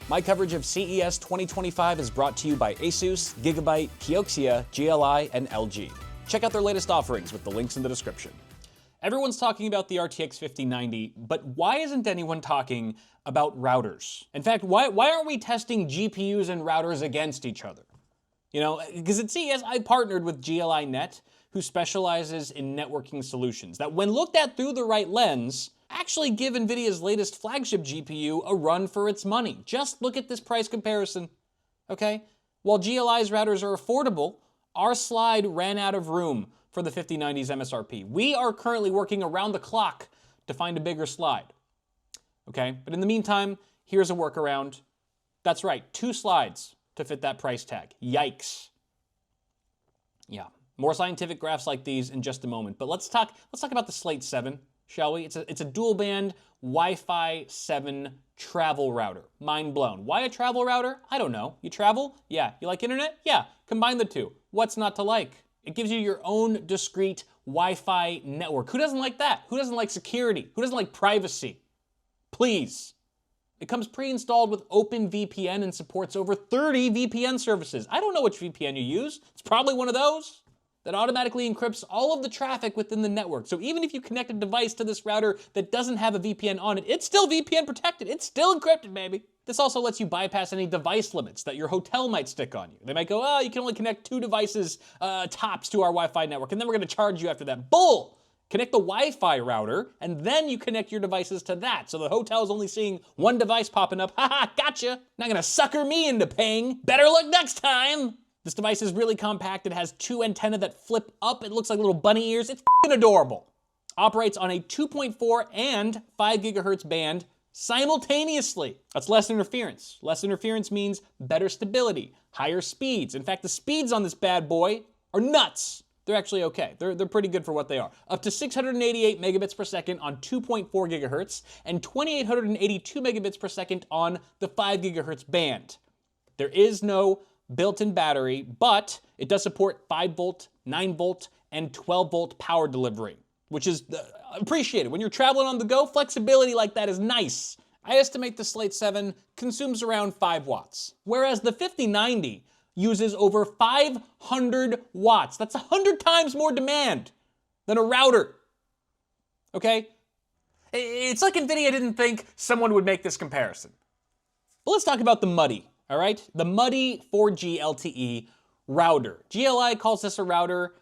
My coverage of CES 2025 is brought to you by Asus, Gigabyte, Kioxia, GLI, and LG. Check out their latest offerings with the links in the description. Everyone's talking about the RTX 5090, but why isn't anyone talking about routers? In fact, why aren't we testing GPUs and routers against each other? You know, because at CES, I partnered with GLI Net, who specializes in networking solutions that, when looked at through the right lens, actually give NVIDIA's latest flagship GPU a run for its money. Just look at this price comparison, okay? While GLI's routers are affordable, our slide ran out of room for the 5090's MSRP. We are currently working around the clock to find a bigger slide, okay? But in the meantime, here's a workaround. That's right, 2 slides to fit that price tag. Yikes. Yeah, more scientific graphs like these in just a moment. But let's talk about the Slate 7. Shall we? It's a dual band Wi-Fi 7 travel router. Mind blown. Why a travel router? I don't know. You travel? Yeah. You like internet? Yeah. Combine the two. What's not to like? It gives you your own discrete Wi-Fi network. Who doesn't like that? Who doesn't like security? Who doesn't like privacy? Please. It comes pre-installed with OpenVPN and supports over 30 VPN services. I don't know which VPN you use. It's probably one of those that automatically encrypts all of the traffic within the network. So even if you connect a device to this router that doesn't have a VPN on it, it's still VPN protected. It's still encrypted, baby. This also lets you bypass any device limits that your hotel might stick on you. They might go, oh, you can only connect 2 devices tops to our Wi-Fi network, and then we're gonna charge you after that. Bull! Connect the Wi-Fi router, and then you connect your devices to that. So the hotel's only seeing 1 device popping up. Haha, gotcha! Not gonna sucker me into paying. Better luck next time! This device is really compact. It has 2 antennae that flip up. It looks like little bunny ears. It's f***ing adorable. Operates on a 2.4 and 5 gigahertz band simultaneously. That's less interference. Less interference means better stability, higher speeds. In fact, the speeds on this bad boy are nuts. They're actually okay. They're pretty good for what they are. Up to 688 megabits per second on 2.4 gigahertz and 2882 megabits per second on the 5 gigahertz band. There is no built-in battery, but it does support 5 volt, 9 volt, and 12 volt power delivery, which is appreciated. When you're traveling on the go, flexibility like that is nice. I estimate the Slate 7 consumes around 5 watts, whereas the 5090 uses over 500 watts. That's 100 times more demand than a router, okay? It's like NVIDIA didn't think someone would make this comparison. But let's talk about the Muddy. All right, the Muddy 4G LTE router. GLI calls this a router.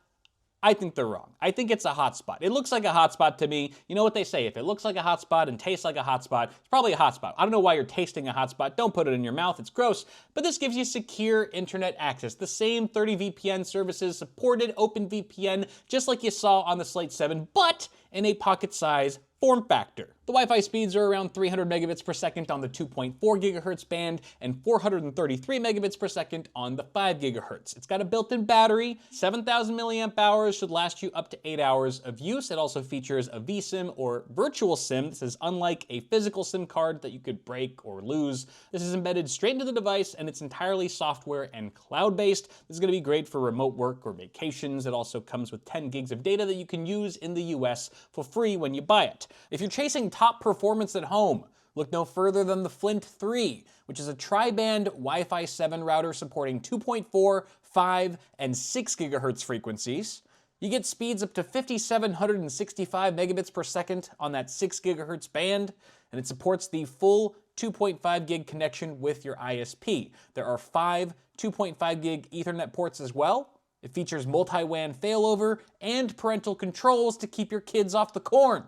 I think they're wrong. I think it's a hotspot. It looks like a hotspot to me. You know what they say, if it looks like a hotspot and tastes like a hotspot, it's probably a hotspot. I don't know why you're tasting a hotspot. Don't put it in your mouth, it's gross. But this gives you secure internet access. The same 30 VPN services supported OpenVPN, just like you saw on the Slate 7, but in a pocket-size form factor. The Wi-Fi speeds are around 300 megabits per second on the 2.4 gigahertz band and 433 megabits per second on the 5 gigahertz. It's got a built-in battery, 7,000 milliamp hours, should last you up to 8 hours of use. It also features a vSIM or virtual SIM. This is unlike a physical SIM card that you could break or lose. This is embedded straight into the device, and it's entirely software and cloud-based. This is gonna be great for remote work or vacations. It also comes with 10 gigs of data that you can use in the US for free when you buy it. If you're chasing top performance at home, look no further than the Flint 3, which is a tri-band Wi-Fi 7 router supporting 2.4, 5, and 6 gigahertz frequencies. You get speeds up to 5,765 megabits per second on that 6 gigahertz band, and it supports the full 2.5 gig connection with your ISP. There are 5 2.5 gig Ethernet ports as well. It features multi-WAN failover and parental controls to keep your kids off the corn.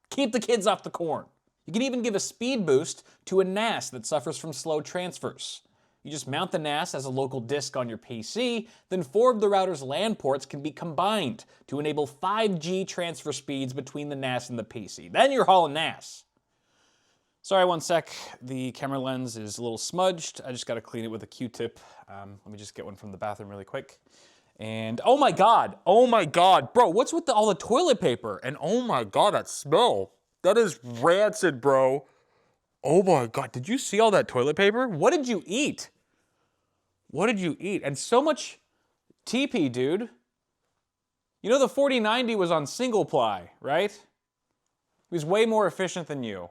Keep the kids off the corn. You can even give a speed boost to a NAS that suffers from slow transfers. You just mount the NAS as a local disk on your PC, then 4 of the router's LAN ports can be combined to enable 5G transfer speeds between the NAS and the PC. Then you're hauling NAS. Sorry, one sec. The camera lens is a little smudged. I just gotta clean it with a Q-tip. Let me just get one from the bathroom really quick. And oh my God, bro, what's with all the toilet paper? And oh my God, that smell. That is rancid, bro. Oh my God, did you see all that toilet paper? What did you eat? What did you eat? And so much TP, dude. You know the 4090 was on single ply, right? It was way more efficient than you.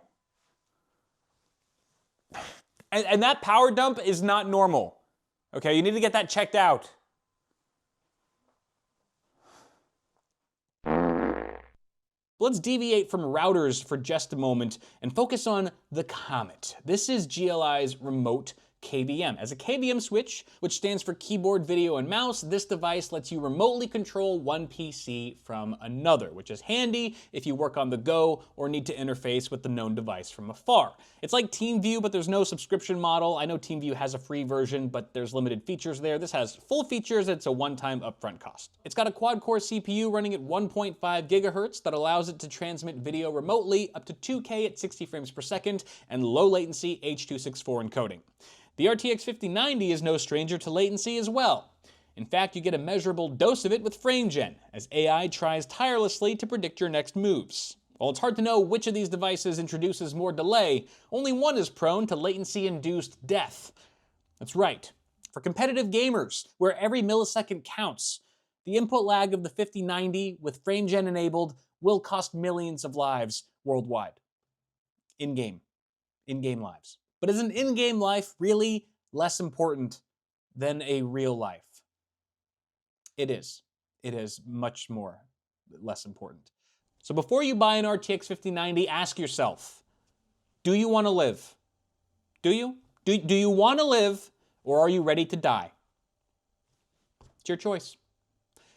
And that power dump is not normal. Okay, you need to get that checked out. Let's deviate from routers for just a moment and focus on the Comet. This is GLI's remote KVM. As a KVM switch, which stands for keyboard, video, and mouse, this device lets you remotely control one PC from another, which is handy if you work on the go or need to interface with the known device from afar. It's like TeamView, but there's no subscription model. I know TeamView has a free version, but there's limited features there. This has full features, it's a one-time upfront cost. It's got a quad-core CPU running at 1.5 gigahertz that allows it to transmit video remotely up to 2K at 60 frames per second and low latency H.264 encoding. The RTX 5090 is no stranger to latency as well. In fact, you get a measurable dose of it with FrameGen, as AI tries tirelessly to predict your next moves. While it's hard to know which of these devices introduces more delay, only one is prone to latency-induced death. That's right. For competitive gamers, where every millisecond counts, the input lag of the 5090 with FrameGen enabled will cost millions of lives worldwide. In-game lives. But is an in-game life really less important than a real life? It is. It is much more less important. So before you buy an RTX 5090, ask yourself, do you want to live? Do you? Do you want to live, or are you ready to die? It's your choice.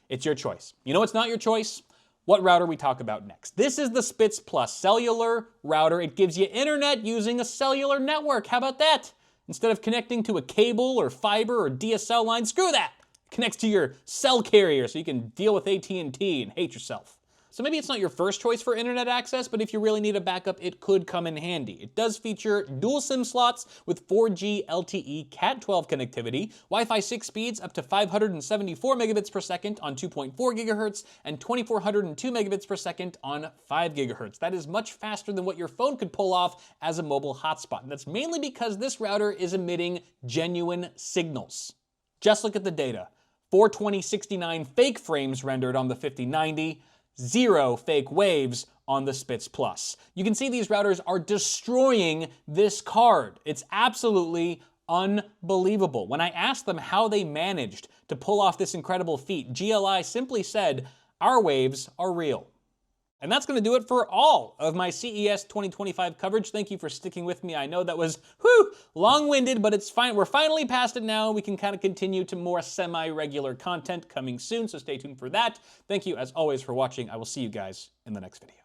It's your choice. You know what's not your choice? What router we talk about next. This is the Spitz Plus cellular router. It gives you internet using a cellular network. How about that? Instead of connecting to a cable or fiber or DSL line, screw that. It connects to your cell carrier so you can deal with AT&T and hate yourself. So maybe it's not your first choice for internet access, but if you really need a backup, it could come in handy. It does feature dual SIM slots with 4G LTE Cat12 connectivity, Wi-Fi 6 speeds up to 574 megabits per second on 2.4 gigahertz, and 2402 megabits per second on 5 gigahertz. That is much faster than what your phone could pull off as a mobile hotspot. And that's mainly because this router is emitting genuine signals. Just look at the data. 42069 fake frames rendered on the 5090, 0 fake waves on the Spitz Plus. You can see these routers are destroying this card. It's absolutely unbelievable. When I asked them how they managed to pull off this incredible feat, GLI simply said, "Our waves are real." And that's going to do it for all of my CES 2025 coverage. Thank you for sticking with me. I know that was, long-winded, but it's fine. We're finally past it now. We can kind of continue to more semi-regular content coming soon, so stay tuned for that. Thank you, as always, for watching. I will see you guys in the next video.